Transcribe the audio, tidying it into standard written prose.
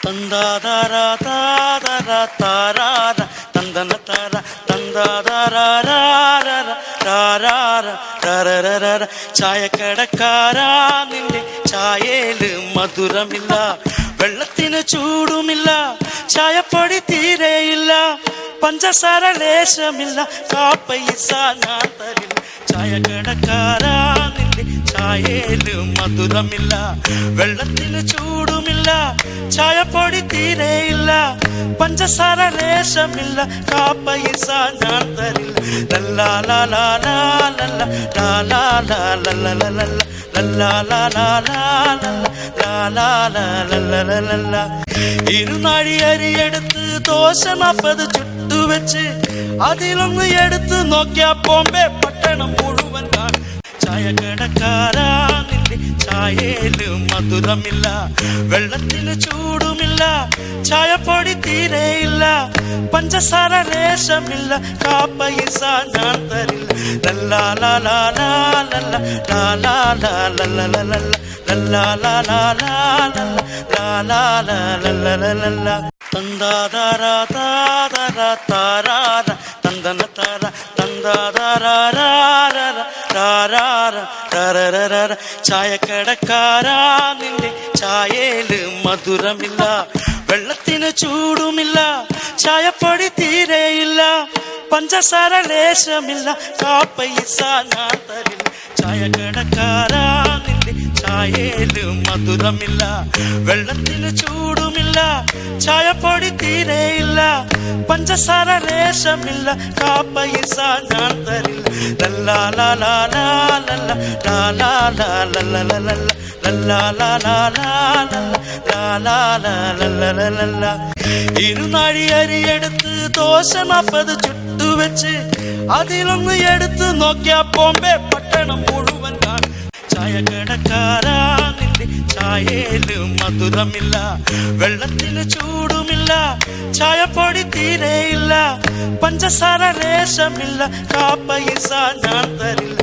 തന്താതാര താതര താരാര തന്തന താര തന്താതാര ചായക്കടക്കാരാ നിന്റെ ചായയില് മധുരമില്ല, വെള്ളത്തിന് ചൂടുമില്ല, ചായപ്പൊടി തീരെയില്ല, പഞ്ചസാര ലേശമില്ല, കാപ്പൈസ ഞാൻ തരില്ല. ചായക്കടക്കാരാ നിന്റെ ചായയില് മധുരമില്ല, വെള്ളത്തിന് ചൂടുമില്ല, ചായപ്പൊടി തീരെയില്ല, പഞ്ചസാര ലേശമില്ല, കാപ്പൈസ ഞാൻ തരില്ല. ഇരുനാഴി അരിയെടുത്ത് ദോശ 40 ചുട്ടുവെച്ച് അതിലൊന്ന് എടുത്ത് നോക്കിയാ ബോംബെ പട്ടണം മുഴുവൻ കാണും. ചായക്കടക്കാരാ നിന്റെ ചായയില് മധുരമില്ല, വെള്ളത്തിന് ചൂടുമില്ല, ചായപ്പൊടി തീരെയില്ല, പഞ്ചസാര ലേശമില്ല, കാപ്പൈസ ഞാൻ തരില്ല. തന്താതാര താതര താരാര തന്തന താര തന്താതാര ചായക്കടക്കാരാ നിന്റെ ചായയില് മധുരമില്ല, വെള്ളത്തിന് ചൂടുമില്ല, ചായപ്പൊടി തീരെയില്ല, പഞ്ചസാര ലേശമില്ല, കാപ്പൈസ ഞാൻ തരില്ല. ചായക്കടക്കാരാ നിന്റെ ചായയില് മധുരമില്ല, വെള്ളത്തിന് ചൂടുമില്ല, ചായപ്പൊടി തീരെയില്ല, പഞ്ചസാര ലേശമില്ല, കാപ്പൈസ ഞാൻ തരില്ല. ഇരുനാഴി അരിയെടുത്ത് ദോശ 40 ചുട്ടുവെച്ച് അതിലൊന്ന് എടുത്ത് നോക്കിയാ ബോംബെ പട്ടണം മുഴുവൻ കാണും. ചായക്കടക്കാരാ നിന്റെ ചായയില് മധുരമില്ല, വെള്ളത്തിന് ചൂടുമില്ല, ചായപ്പൊടി തീരെയില്ല, പഞ്ചസാര ലേശമില്ല, കാപ്പൈസ ഞാൻ തരില്ല.